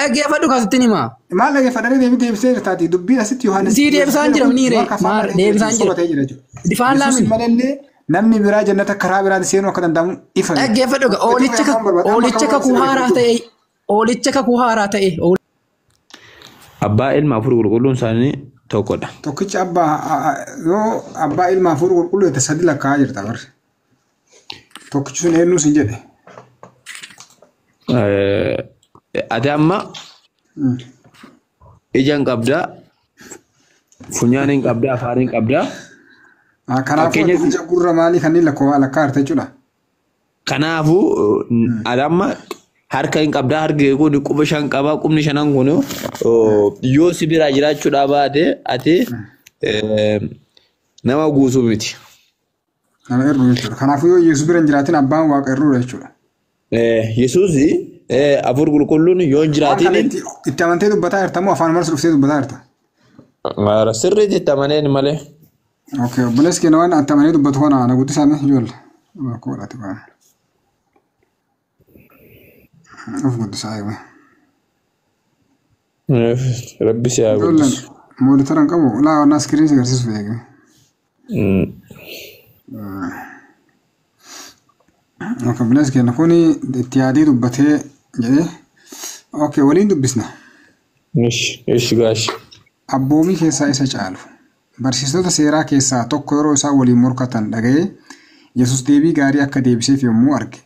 Dhaggeeffadhu kaasitti himaa. Maal dhaggeeffadhanii deebisee jirtaati dubbiin asitti Yohaannis. Sii deebisaan jira miniiree maal deebisaan jira. Difaan laamin. Malallee namni biraa jannata karaa biraan seenuu akka danda'amu ifa. Dhaggeeffadhu oolicha kakuu haaraa ta'e. Abbaa ilma afur qulqulluun isaanii tokkodha. Tokkicha yoo abbaa ilma afur qulqulluu ta'e sadi lakkaa'aa jirta barre. Tokkichi sun eenyuus hin jedhe. Ati amma ijaan qabdaa, funyaan hin qabdaa, afaan hin qabdaa. Kanaafuu ija gurra maalii kanneen lakkaa'arte jechuudha. Kanaafuu ati amma harka hin qabdaa, harki kun quba shan qabaa, qubni shanan kun yoo si biraa jiraachuudhaa baate ati nama guusuu miti. Nama erru jechuudha. Kanaafuu yoo Yesuus bira hin jiraatin abbaan waaqa erruudha jechuudha. Yesuusi afur qulqulluun yoo hin jiraatin itti amantee dubbataa jirta moo afaan marsa dhuftee dubbataa jirta? Sirriitti itti amaneen malee. Okay, obboleessi keenya waan itti amanee dubbatu kana na guddisaame ijoollee. Koodhaati baana. Of guddisaa eegume. Rabbi si haa guddisu. Mooditara hin qabu laa waan iskiriin si agarsiisuuf eegume. Okay, obboleessi keenya kuni itti yaadee dubbatee jedhee okay waliin dubbisna. Ishi gaashi. Abboomii keessaa isa caalu. Barsiistota seeraa keessaa tokko yeroo isaan waliin morkatan dhaga'ee Yesuus deebii gaarii akka deebiseef yommuu arge.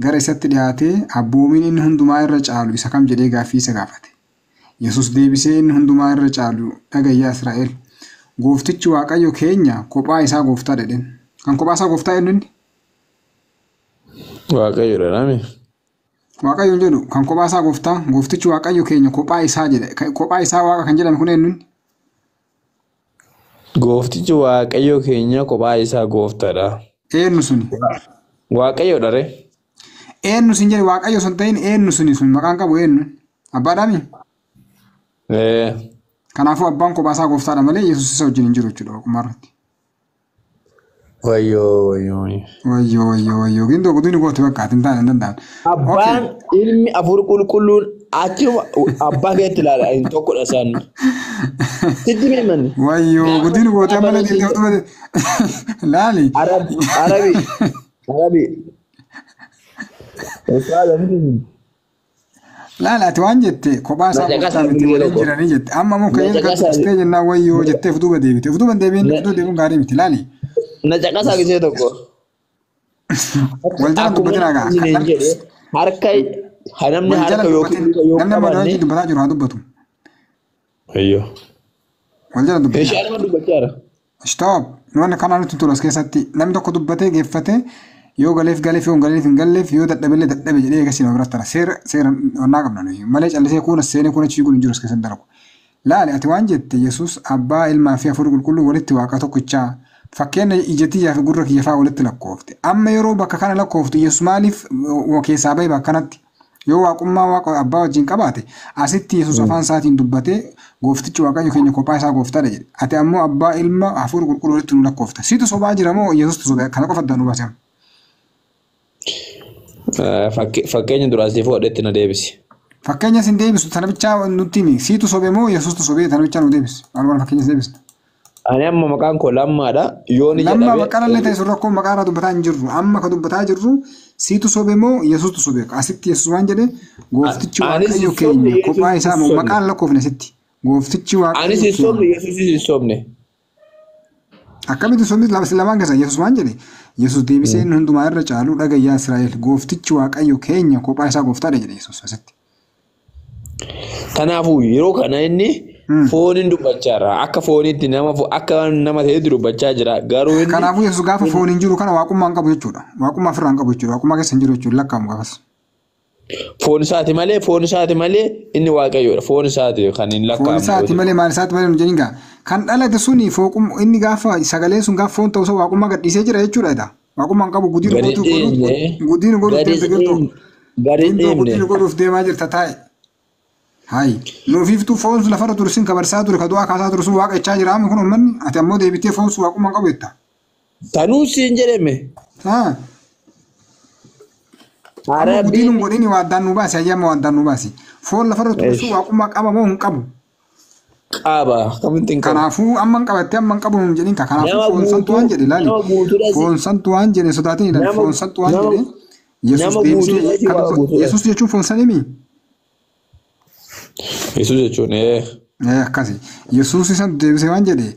Gara isatti dhiyaatee abboomiin inni hundumaa irra caalu isa kam jedhee gaaffii isa gaafate. Yesuus deebisee inni hundumaa irra caalu dhagayyaa Israa'el. Gooftichi Waaqayyo keenya kophaa isaa gooftaa jedheen. Kan kophaa isaa gooftaa eenyu inni? Waaqayyo dha. Waaqayyoon jedhu kan kophaa isaa gooftaa gooftichi Waaqayyo keenya kophaa isaa jedhe. Kophaa isaa waaqa kan jedhame kun eenyu inni? Gooftichi Waaqayyo keenya kophaa isaa gooftaadha. Eenyu suni? Waaqayyo dha ree. Eenyu sin jedhe Waaqayyo sun ta'in eenyu suni sun maqaan qabu eenyu? Abbaadhaami? Kanaafuu abbaan kophaa isaa gooftaadha malee Yesuus isa wajjin hin jiru jechuudha kumarratti. Wayyoo. Gindoo guddinni gooti bakkaatti hin taane hin danda'an. Abbaan ilmi afur qulqulluun achi abbaa keetti ilaala hin tokkodha isaan. Sitti miimanni. Wayyoo guddinni gooti amma laali. Arabi. Laala ati waan jette kophaa isaa gooftaa miti waliin jiranii jette amma moo kayyeen kattistee jennaan wayyoo jettee fuduba deebite fuduba deebiin gaarii miti laali. Na caqasaa gisee tokko. Waljala dubbatina gaa. Harka namni harka yookiin namni amma dawaa dubbataa jiru haa dubbatu. Ayyo. Waljala dubbata. Eeshaan nama dubbachaara. Stop. Waan kanaan nuti tulas keessatti namni tokko dubbatee geeffatee yoo galeef yoo galeef hin galleef yoo dadhabeellee dadhabe jedhee eegasii nama birattara seera onnaa qabna nuyi malee callisee kuuna seenee kuuna chii kun hin jiru as keessatti dalagu. Laali ati waan jette Yesuus abbaa ilmaa fi afur qulqulluu walitti waaqa tokkichaa fakkeenya ijatiyyaa fi gurra kiyyafaa walitti lakkoofte. Amma yeroo bakka kana lakkooftu Yesuus maaliif keessaa bahe bakka kanatti yoo waaqummaa waaqa abbaa wajjin qabaate asitti Yesuus afaan isaatiin dubbatee gooftichi Waaqayyo keenya kophaa isaa gooftaadha jedhe. Ati ammoo abbaa ilma afur qulqulluu walitti nu lakkoofta. Siitu sobaa jira moo Yesuustu sobee kana qofa addaan nu baasee? Fakkeenya duraasiif hodhetti na deebisi. Fakkeenya sin deebisu tana bichaa nutti himi. Siitu sobee moo Yesuustu sobee tana bichaa nu deebisi. Walumaan fakkeenya sin deebisu. Ani amma maqaan koo lammaadha. Yoon ija dhabee. Lamma maqaan illee ta'e surra koo maqaa irraa dubbataa hin jirru. Amma ka dubbataa jirru siitu sobee moo Yesuustu sobee? Asitti Yesuus waan jedhe gooftichi Waaqayyo keenya kophaa isaa maqaan lakkoofne asitti. Gooftichi Waaqayyo. Anis hin sobne Yesuus hin sobne. Akkamitti sobni lamaan keessa Yesuus waan jedhe Yesuus deebisee inni hundumaa irra caalu dhagayyaa Israa'el gooftichi Waaqayyo keenya kophaa isaa gooftaadha jedhe Yesuus asitti. Kanaafuu yeroo kana inni fooniin dubbachaa jira. Akka fooniitti akka nama ta'etti dubbachaa jira. Garuu inni kanaafuu Yesuus gaafa fooniin jiru kana waaqummaa hin qabu jechuudha. Waaqummaa ofirraa hin qabu jechuudha. Waaqummaa keessa hin jiru jechuudha. Lakkaamu gaafas. Foon isaati malee inni Waaqayyoodha. Foon isaati kan hin lakkaamu. Foon isaati malee maal isaati malee nu jedhin gaa. Kan dhalate suni inni gaafa sagalee sun gaafa foon ta'uu waaqummaa gadhiisee jira jechuudha. Waaqummaa hin qabu guddina godhuuf deemaa jirta taa'e. Hai nuufiftuu foon sun lafarra tursin kabarsaa ture ka du'aa kaasaa ture sun waaqa ichaa jiraame kun uummanni ati ammoo deebitee foon sun waaqummaa hin qabu jetta. Tanuu siin jedhame. Guddinuu godhini waaddaan nu baasi ayyaama waaddaan nu baasi. foon lafarra tuusu waaqummaa qaba moo hin qabu? Qaba kamitti hin qabu. Kanaafuu amman qabattee amman qabu hin jedhin ka kanaafuu foon santu waan jedhe ilaali. Foon santu waan jedhe sodaatiin ilaali foon santu waan jedhe. Yesus deebisee Yesus jechuun foon sanimi. Yesus jechuun akkasi. Yesus isan deebisee waan jedhe.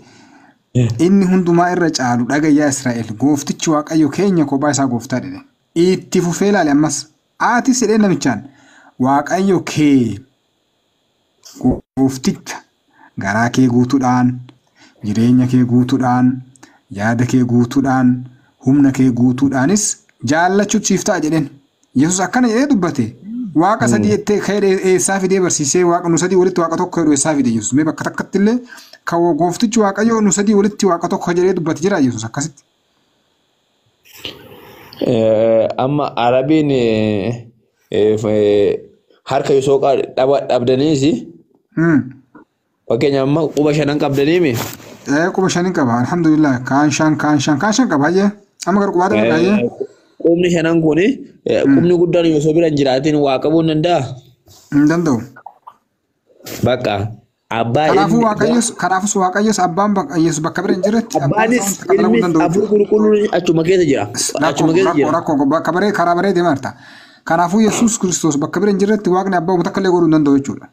Inni hundumaa irra caalu dhagayyaa Israa'el gooftichi waaqayyo keenya kophaa isaa gooftaa jedhe. Itti fufee ilaali ammas. Ati sidhee namichaan waaqayyo kee goofticha garaa kee guutuudhaan jireenya kee guutuudhaan yaada kee guutuudhaan humna kee guutuudhaanis jaallachuutu siif ta'a jedheen. Yesus akkana jedhee dubbate. Waaqa sadii jettee ka'ee eessaa fidee barsiisee waaqa nu sadii walitti waaqa tokko jedhu eessaa fide Yesus. Mee bakka takkatti illee kan gooftichi waaqayyo nu sadii walitti waaqa tokko jedhee dubbate jira Yesus akkasitti. Amma Arabiin harka Yesoo dhabdaniisi. Fakkeenya amma quba shanan qabdaniimi. Quba shanin qaba alhamdulillah kaan shan qaba hayyee amma gara qubaata baay'ee. Qubni shanan kuni qubni guddaan Yesoo bira hin jiraatin waa qabuu hin danda'a. Hin danda'u. Bakka abbaa kanaafus waaqayyos abbaan Yesus bakka bira hin jirretti abbaanis ilmi afur qulqulluun achuma keessa jira. Rakkoo karaa baree deemaa jirta. Kanaafuu Yesus Kiristoos bakka bira hin jirretti waaqni abbaa uummata akka illee godhuu hin danda'u jechuudha.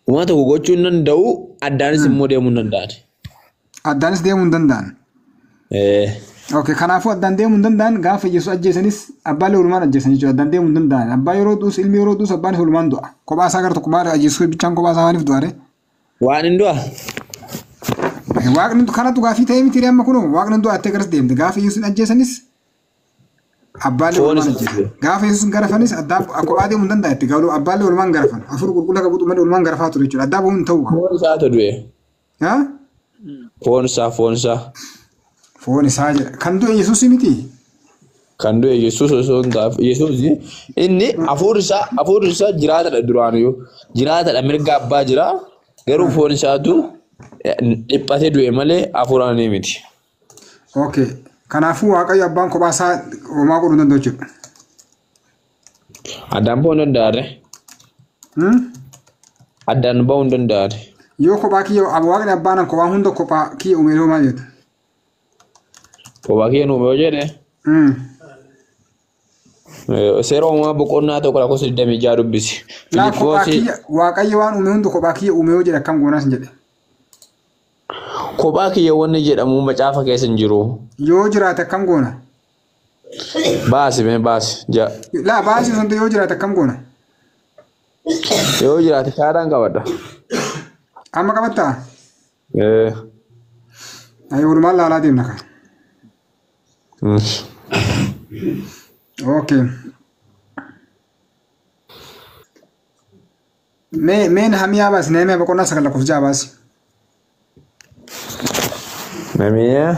Uummata tokko gochuu hin danda'u addaanis immoo deemuu hin danda'an. Addaanis deemuu hin danda'an. Okay, kanaafuu addaan deemuu hin danda'an gaafa Yesus ajjeesanis abbaan walumaan ajjeesan jechuudha. Addaan deemuu hin danda'an. Abbaa yeroo du'us ilmi yeroo du'us abbaan walumaan du'a. Kophaa isaa gara tokko maal Yesus bichaan kophaa isaa maaliif du'aare? Waan hin du'a. Waaqni kanatu gaafii ta'ee miti amma kunoo waaqni du'a attee garas deemte gaafa Yesus ajjeesanis abbaan walumaan ajjeesan. Gaafa Yesus garafanis addaan kophaa deemuu hin danda'a itti gaafuu abbaan walumaan garafan. Afur qulqulluu qabutu malee walumaan garafaa ture jechuudha. Addaa bu'uun hin ta'u. Foon isaa du'e. Haa? Foon isaa. Foon isaa jedha. Kan du'e Yesuus miti. Kan du'e Yesuus osoo hin taane Yesuus inni hafuurri isaa jiraatadha duraaniyyuu. Jiraatadha mirga abbaa jira. Garuu foon isaatu dhiphatee du'e malee hafuuraan miti. Okay. Kanaafuu waaqayyo abbaan kophaa isaa homaa godhuu danda'u jechuudha. Addaan ba'uu hin danda'are. Addaan ba'uu hin danda'are. Yoo kophaa kiyya waaqni abbaan kophaa hunda kophaa kiyya uumee yoo maal jedhu? Kophaa kiyya uumee jedhe. Seera uumamaa boqonnaa tokko lakkoofsa 26 dubbisi. Waaqayyo waan uume hundi kophaa kiyya uumee yoo jedhe akkam goonaas hin jedhe. Kophaa kiyya wanni jedhamu macaafa keessa hin jiru. Yoo jiraate akkam goona? Baasi. Laa baasi sun yoo jiraate akkam goona? Yoo jiraate shaadaan qabadha. Amma qabattaa? Walumaan laalaa deemna kan. Okay. Meen hamiyaa baasi neemee boqonnaa sagal lakkoofsa baasi. Namiyaa.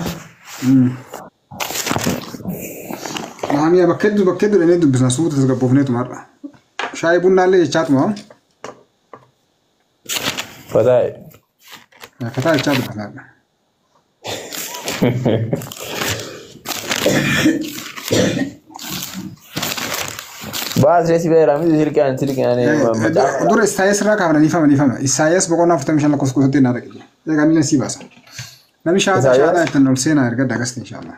Hamiyaa bakka hedduu dhanii dubbisna suuta tasgabboofneetu marra. Shaayii bunnaallee jechaatuma. Fataa jechaa dubbataadha. Baasii si beeraa miti silkaan. Dura Isaayyaas irraa kaafna niifama. Isaayyaas boqonnaa 45 lakkoofsa kuusattee naa dhaqee. Egaa miila sii baasa. Nami shaadaa ittiin ol seenaa erga dagasti inshaallah.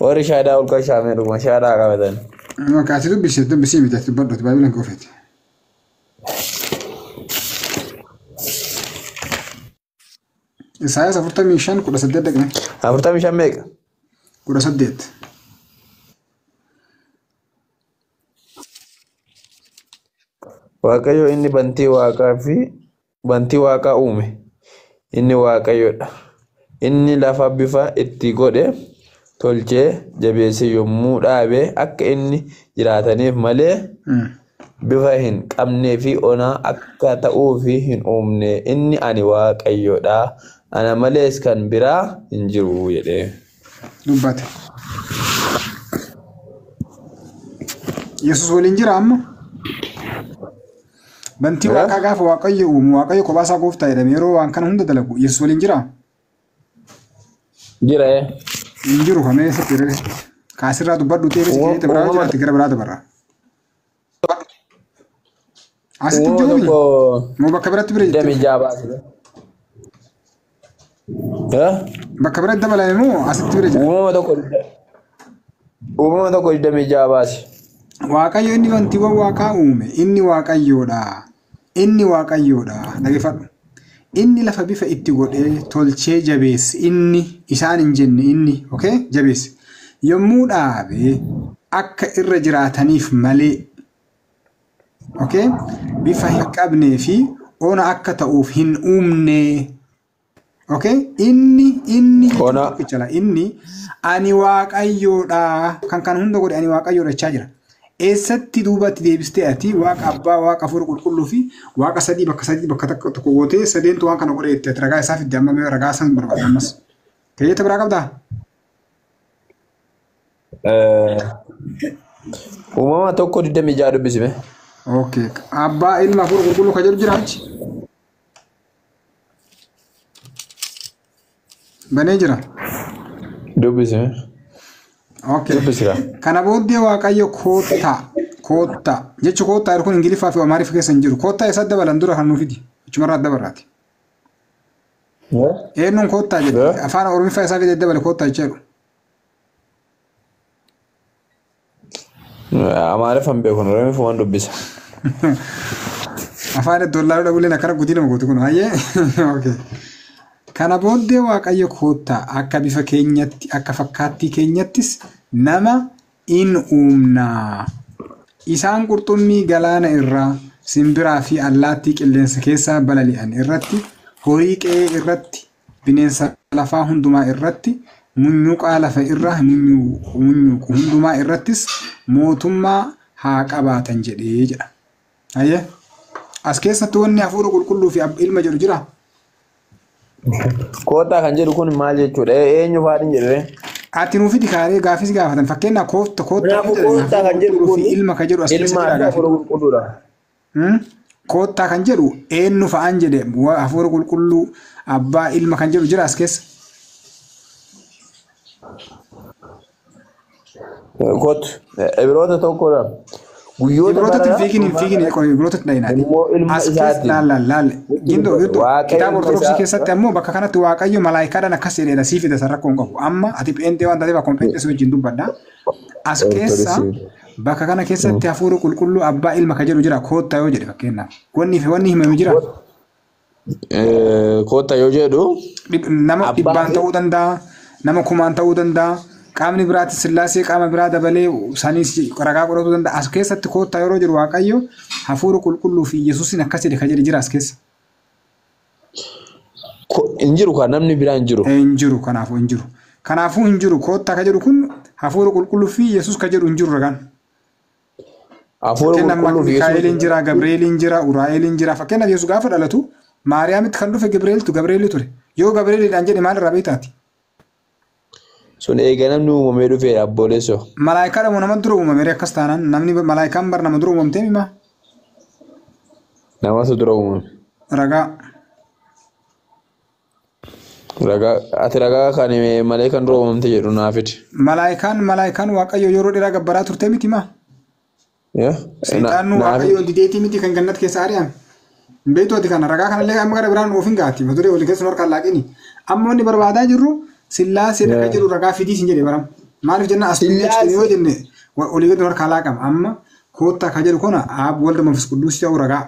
Warri shaadaa ol kan shaamee dhuguma shaadaa qabatan. Ati dubbisii miti ati dubbadhu baabileen koofeeti. Isaayyaas 45 18 dhaqne. 45 meeqa? 18. Waaqayyo inni bantii waaqaa uume. Inni waaqayyodha. Inni lafa bifa itti godhe tolchee jabeesse yommuu dhaabe akka inni jiraataniif malee bifa hin qabnee fi onaa akka ta'uuf hin uumne. Inni ani waaqayyodha. Ana malees kan biraa hin jiru jedhee. Dubbate. Yesus waliin jira amma. Bantii waaqaa gaafa waaqayyo uumu waaqayyo kophaa isaa gooftaa jedhame yeroo waan kana hunda dalagu Yesus waliin jira. Jira. Hin jiru kamee sirrii kaasirraa dubbadhu ta'ee biraa jiraatti gara biraa dabarra. Asitti Uumama jiru tokko moo bakka biratti bira dami jirti? jaabaasire. Bakka biratti dabalame moo asitti bira jira? Uumama tokko dami jaabaasi. Waaqayyo inni wantiiwwan waaqaa uume inni waaqayyoodha. Inni waaqayyoodha. Dhaggeeffadhu. Inni lafa bifa itti godhee tolchee jabeesse inni isaan hin jenne inni okay jabeesse. Yommuu dhaabe akka irra jiraataniif malee okay bifa hin qabnee fi ona akka ta'uuf hin uumne. Okay inni inni ani waaqayyoodha kan hunda godhe ani waaqayyoodha jechaa jira. Eessatti duubatti deebistee ati waaqa abbaa waaqa hafuura qulqulluu fi waaqa sadii bakka tokko gootee sadeentu waan kana godhe itti ragaa isaa fidde amma mee ragaa san barbaadamas. Keeyyata biraa qabdaa? Uumama tokko 26 dubbisime. Okay. Abbaa ilma hafuura qulqulluu ka jedhu jira achi. Banee jira. Dubbisime. Okay. Kana booddee waaqayyo koota jechuun koota kun ingiliffaa fi amaariffaa keessa hin jiru. Koota isa dabalan dura kan nuufidi. Ichumarraa dabarraati. Eenyuun koota jedhu afaan oromiffaa isaa fidee dabale koota jechuudha. Amaariffaan beekun oromiffaa waan dubbisa. Afaan dollaaruu dhabuleen akkana guddina gootu kun hayyee. Okay. Kana booddee waaqayyo koota akka bifa keenyatti akka fakkaattii keenyattis nama in uumna. Isaan qurxummii galaana irraa simbiraa fi allaattii qilleensa keessa balali'an irratti horii qe'ee irratti bineensa lafaa hundumaa irratti munyuqaa lafa irra munyuqu hundumaa irrattis mootummaa haa qabaatan jedhee jedha. Hayyee as keessatti wanni hafuura qulqulluu fi ilma jedhu jira. Koota kan jedhu kun maal jechuudha? Eenyu faadhin jedhee? Ati nuufi dikaalee gaafis gaafatan fakkeenyaaf koota kan jedhu kun ilma kan jedhu as keessa jira gaafii. Koota kan jedhu eenyu fa'aan jedhe hafuura qulqulluu abbaa ilma kan jedhu jira as keessa. Koot ibiroota tokkodha. Guyyoota bara fiigin ibiroota dhayinaati. As keessa laal. Gindo kitaaba ortodoksii keessatti ammoo bakka kanatti waaqayyo malaayikaadhaan akkas jedheedha sii fida san rakkoo hin qabu. Amma ati pheenxee waan taateef akkuma pheenxee wajjin dubbadha. As keessa bakka kana keessatti hafuura qulqulluu abbaa ilma ka jedhu jira koottaa yoo jedhe fakkeenyaaf. Wanni himame jira. Koottaa yoo jedhu nama dhibbaan ta'uu danda'a, nama kumaan ta'uu danda'a. Qaamni biraatti sillaasee qaama biraa dabalee sanis ragaa godhatu danda'a. As keessatti koottaa yeroo jiru waaqayyo hafuura qulqulluu fi Yesuusin akkas jedhe ka jedhe jira as keessa. Hin jiru kan namni biraa hin jiru. Hin jiru kanaafuu hin jiru. Kanaafuu hin jiru koottaa ka jedhu kun hafuura qulqulluu fi Yesuus ka jedhu hin jiru ragaan. Hafuura qulqulluu fi Yesuus. Mikaa'eliin jira, Gabrieliin jira, Uraa'eliin jira. Fakkeenyaaf Yesuus gaafa dhalatu Maariyaamitti kan dhufe Gabrielii ture. Yoo Gabrieliidhaan jedhe maal irraa beektaati? Sun eega namni uumamee dhufe abboleessoo. Malaayikaadha moo nama dura uumamee akkas taanaan namni malaayikaan bar nama dura uumamtee mimaa? Namatu dura uumame. Ragaa. Ati ragaa kan malaayikaan dura uumamte jedhu naafiti. Malaayikaan waaqayyo yeroo dheeraa gabbaraa turte miti maa? Seexaan waaqayyo dideetii miti kan gannat keessa ari'ame. Beektooti kana ragaa kanallee amma gara biraan oofin gaati. Maturee olii keessa harkaan laaqini. Amma wanni barbaadaa jirru sillaasee dhaqaa jiru ragaa fidii sin jedhe baram. Maaliif jenna as yoo jenne olii gadi harkaan laaqama. Amma koottaa kan jedhu kana aab walda manfis qudduus ta'u ragaa.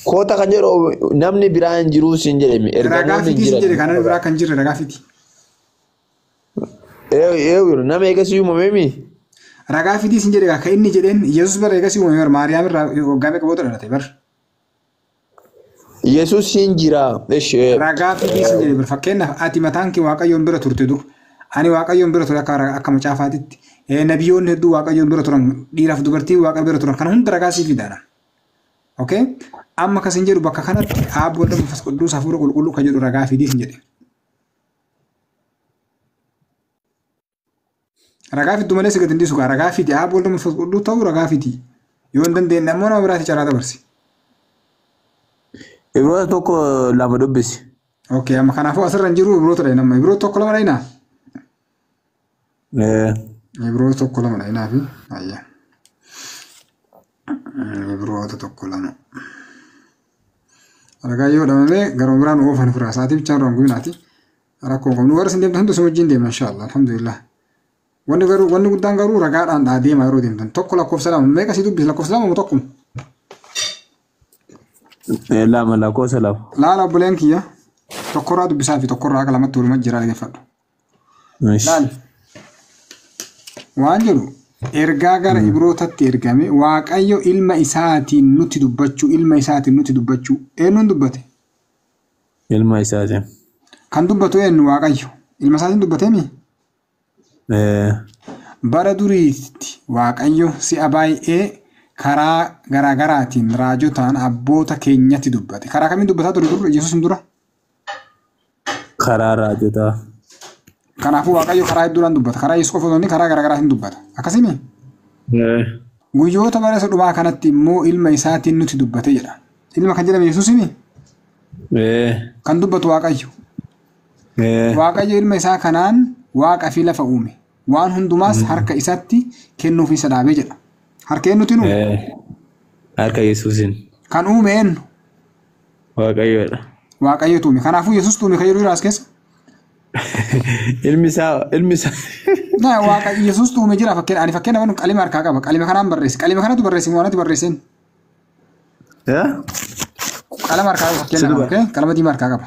Koota kan jedhu namni biraa hin jiru sin jedhemi. Ragaa fidii sin jedhe kan namni biraa kan jirre ragaa fidii. Nama eegasii uumamemi. Ragaa fidii sin jedhe kan inni jedheen Yesuus bara eegasii uumame Maariyaam irraa waggaa meeqa booda dhalate bar. Yesuus hin jira. Ragaa fidii sin jedhe fakkeenyaaf ati mataan kee waaqayyoon bira turte dur. Ani waaqayyoon bira ture akka macaafaatitti. Nabiyyoonni hedduu waaqayyoon bira turan dhiiraaf dubartii waaqa bira turan kan hunda ragaa sii fidaadha. Okay? Amma kasin jedhu bakka kanatti aabbo walda manfis qudduus hafuura qulqulluu kan jedhu ragaa fidii sin jedhe. Ragaa fiddu malee si gadi hin dhiisu gaa ragaa fidi aabbo walda manfis qudduus ta'uu ragaa fidi. Yoo hin dandeenye ammoo nama biraatti caraa dabarsi. Ibroota tokko lama dubbisi. Okay, amma kanaafuu asirra hin jiru ibroota dha nama. Ibroota tokko lama dhayinaa? Ibroota tokko lama dhayinaa fi ayyaa. Ibroota tokko lama. Ragaayyoo dhamamee garuu biraan oofan firaa sa'aatii bichaan roon guminaati. Rakkoo qabnu warra sin deemtan hunduu wajjin deema inshaallah alhamdulillah. Wanni guddaan garuu ragaadhaan deema yeroo deemtan tokko lakkoofsa lama meeqa si dubbisa lakkoofsa lama moo tokkuma? Lama lakkoofsa lama. Laala obboleen kiyya tokkorraa dubbisaa fi tokkorraa akka lamatti walumaa jira dhaggeeffadhu. Laal waan jedhu ergaa gara Ibrootatti ergame Waaqayyo ilma isaatiin nutti dubbachuu eenyuun dubbate? Ilma isaatiin. Kan dubbatu eenyu Waaqayyo ilma isaatiin dubbateemi? Bara duriitti Waaqayyo si'a baay'ee karaa garaagaraatiin raajotaan abboota keenyatti dubbate. Karaa kamiin dubbataa ture Yesuus dura? Karaa raajotaa. Kanaafuu Waaqayyo karaa hedduudhaan dubbata. Karaa Yesuus qofa karaa garaagaraatiin dubbata. Akkasimi? Guyyoota bara isa dhumaa kanatti immoo ilma isaatiin nutti dubbate jedha. Ilma kan jedhame Yesuusimi? Kan dubbatu Waaqayyo. Waaqayyo ilma isaa kanaan Waaqa fi lafa uume. Waan hundumaas harka isaatti kennuuf isa dhaabee jedha. Harka eenyutti uume? Harka Yesuusin. Kan uume eenyu? Waaqayyoodha. Waaqayyo uume. Kanaafuu Yesuus uume kan jedhu jiraas keessa? Ilmi isaa. Naa Waaqayyo Yesuus uume jira fakkeenya waan qalima harkaa qaba. Qalima kanaan barreesse. Qalima kanatu barreesse moo anatu barreesseen? Qalama harkaa qaba fakkeenya qalama diimaa harkaa qaba.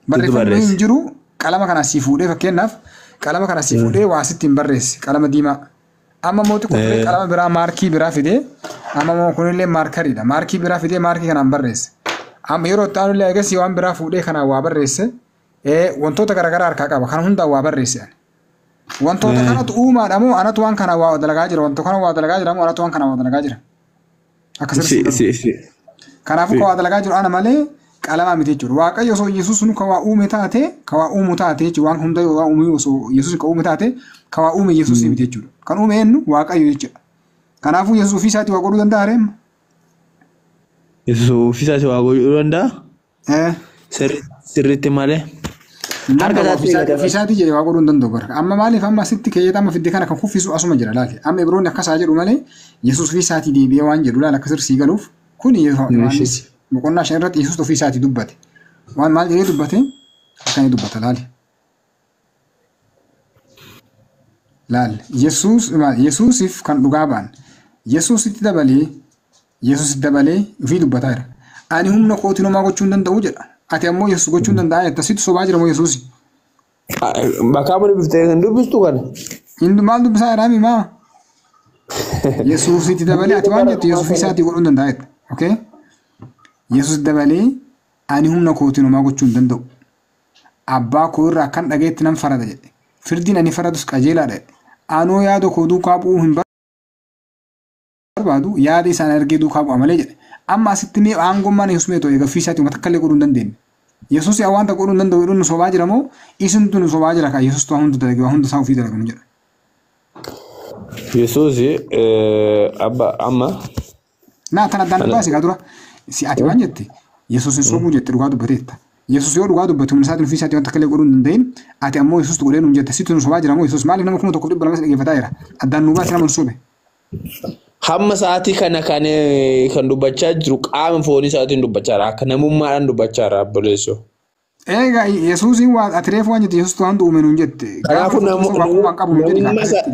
Barreeffamni hin jiru qalama kana si fuudhee fakkeenyaaf qalama kana si fuudhee waa sitti hin barreesse qalama diimaa. Amma mootii kun qalama biraa maarkii biraa fidee amma moo kunillee maarkariidha. Maarkii biraa fidee maarkii kanaan barreesse. Amma yeroo itti aanullee eegas waan biraa fuudhee kanaan waa barreesse wantoota garaagaraa harkaa qaba. Kan hundaa waa barreesse. Wantoota kanatu uumaadha moo anatu waan kana waa dalagaa jira? Wantoota kana waa dalagaa jira moo anatu waan kana waa dalagaa jira? Akkasirratti. Kanaafuu kan waa dalagaa jiru ana malee qalama miti jechuudha. Waaqayyo osoo Yesuus nu kan waa uume taate kan waa uumu taate jechuudha. Waan hunda waa uume osoo Yesuus kan uume taate kan waa uume Yesuus miti jechuudha. Kan uume eenyu Waaqayyo jechuudha. Kanaafuu Yesuus ofii isaatii waa godhuu danda'a reema? Yesuus ofii isaatii waa godhuu danda'a? Sirriitti malee. Harka ofii isaatii jedhee waa godhuu hin danda'u bara. Amma maaliif amma sitti keeyyata amma fidde kana kan kuffisu asuma jira laali. Amma Ibroonni akkasaa jedhu malee Yesuus ofii isaatii deebi'ee waan jedhu laala akkasirra sii galuuf kun Yohaannis boqonnaa 5 irratti Yesuus ofii isaatii dubbate. Waan maal jedhee dubbate? Akkanii dubbata laali. Laal Yesuusiif kan dhugaa ba'an Yesuusitti dabalee ofii dubbataa jira. Ani humna kootiin homaa gochuu hin danda'u jedha. Ati ammoo Yesuus gochuu hin danda'a jetta sitti sobaa jira moo Yesuus? Bakka amma dubbiftee kan dubbistu kana. Inni maal dubbisaa jira maa? Yesuusitti dabalee ati waan jettu Yesuus ofii isaatii godhuu hin danda'a jetta. Okay? Yesuus dabalee ani humna kootiin homaa gochuu hin danda'u. Abbaa koo irraa kan dhageetti nan farada jedhe. Firdiin ani faradus qajeelaadha jedhe. Anoo yaada koo duukaa bu'uu hin barbaadu yaada isaan argee duukaa bu'a malee jedhe. Amma asitti mee aangummaan Yesuus meetoo eega ofii isaatii uummata akkallee godhuu hin dandeenye. Yesuus wanta godhuu hin danda'u jedhuun sobaa jira moo isintu nu sobaa jira kan Yesuus waan hunda dalage waan hunda isaa ofii dalagu jedha. Yesuus amma. Naa tan addaan baasii kaa dura si ati waan jette Yesuus hin sobuu jette dhugaa dubbateetta. Yesuus yoo dhugaa dubbatu humna isaatiin ofii isaatii wanta akkallee godhuu hin danda'in ati ammoo Yesuus godhee nuun jette situ nu sobaa jira moo Yesuus maaliif nama 1,200 dhaggeeffataa jira addaan nu baasii nama nu sobe. Hamma sa'aatii kana kan dubbachaa jiru qaama foonii isaatiin dubbachaa jira. Akka namummaadhaan dubbachaa jira obboleessoo. Egaa Yesuusiin waan ati reefu waan jette Yesuus waan uume nuun jette. Kanaafuu waaqummaan qabu nuun jedhi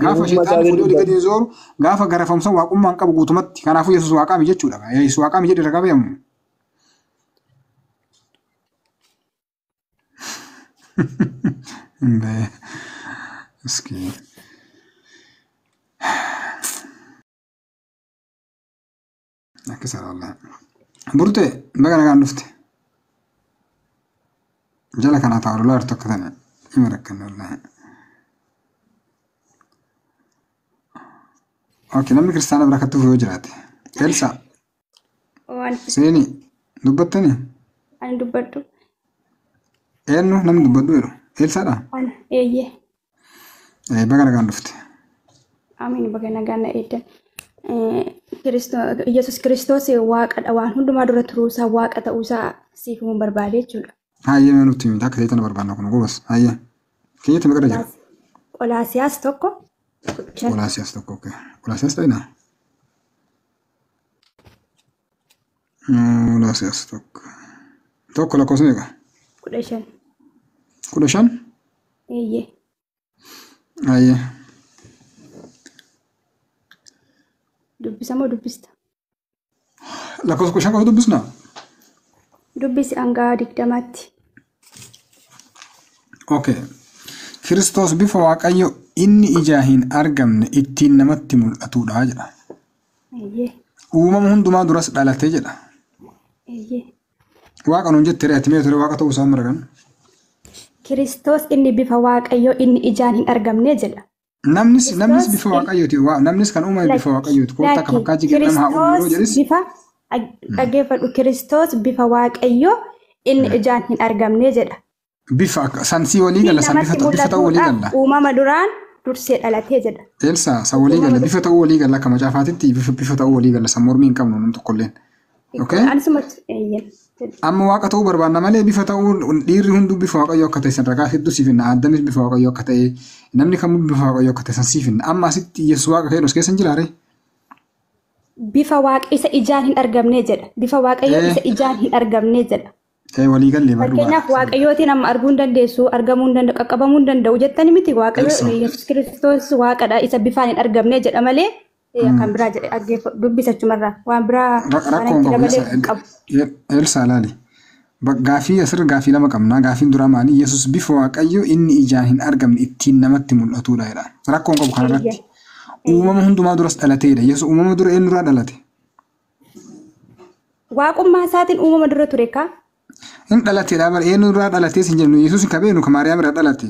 gaafa sheexaan fuudhee gadi zooru gaafa garafamsan waaqummaan qabu guutumatti. Kanaafuu Yesuus waaqaami jechuudha. Yesuus waaqaami jedhi irra qabeeyamu. Miskiin. Akkasii Allah. Burtee baga nagaan dhufte. Jala kanaa taa'u lolaa jirtu akka tana ima rakkanne wallahi. Okay, namni kiristaana bira akka tufu yoo jiraate. Elsa. Seeni dubbattani? Ani dubbadhu. Eenyu namni dubbadhu jedhu? Elsaadha? Eeyyee. Baga nagaan dhufte. Amiin baga nagaan na eeddan. Yesuus Kiristoos waaqadha waan hundumaa dura turuusaa waaqa ta'uusaa siif mun barbaade jechuudha. Hayyee mee nutti himi akka ta'eetan barbaanna kun gobas hayyee. Keeyyatti meeqa jira? Qolaasiyaas tokko. Qolaasiyaas tokko okay. Qolaasiyaas ta'inaa? Laasias tokko. Tokko lakkoofsa meeqa? 15. 15? Eeyyee. Ayyee. Dubbisa moo dubbista? Lakkoofsa 15 qofa dubbisnaa? Dubbisi hanga 20tti. Okay. Kiristoos bifa Waaqayyo inni ijaa hin argamne ittiin namatti mul'atudha jedha. Eeyyee. Uumama hundumaa duras dhalatee jedha. Eeyyee. Waaqa nuun jettee ati mee ture waaqa ta'uu isaa maragan. Kiristoos inni bifa Waaqayyo inni ijaan hin argamne jedha. Namnis bifa Waaqayyooti. Namnis kan uumame bifa Waaqayyooti. Koota akka fakkaachii kennamu haa uumu jedhis. Bifa dhaggeeffadhu Kiristoos bifa Waaqayyo inni ijaan hin argamne jedha. Bifa sansii walii gala san bifa ta'uu walii gala. Uumama duraan dursee dhalatee jedha. Elsa san walii gala bifa ta'uu walii gala akka macaafaatitti bifa ta'uu walii gala san mormii hin qabnu nun tokkolleen. Okay? Anisumatti eeyyen. Amma waaqa ta'uu barbaanna malee bifa ta'uu dhiirri hunduu bifa Waaqayyo akka ta'e san ragaa hedduu siifinna addamis bifa Waaqayyo akka ta'e namni kamuu bifa Waaqayyo akka ta'e san siifinna amma asitti Yesuus waaqa keenos keessa hin jiraare. Bifa waaqa isa ijaan hin argamne jedha. Bifa Waaqayyo isa ijaan hin argamne jedha. Walii galee barbaada. Fakkeenyaaf Waaqayyootiin amma arguu hin dandeessu, argamuu hin danda'u, qaqqabamuu hin danda'u jettani miti Waaqayyo Yesuus Kiristoos waaqadha isa bifaan hin argamne jedha malee kan biraa jedhe dhaggeeffadhu dubbisachumarraa waan biraa rakkoon qabu. Elsa laali. Gaafii asirra gaafii lama qabna. Gaafiin duraa maali? Yesuus bifa Waaqayyo inni ijaan hin argamne ittiin namatti mul'atudha jedha. Rakkoon qabu kanarratti. Uumama hundumaa duras dhalateedha. Yesuus uumama dura eenyurraa dhalate? Waaqummaa isaatiin uumama dura ture kaa? Hin dhalateedha bara eenyurraa dhalatee sin jennu Yesuus hin kabeenu ka Maariyaam irraa dhalate.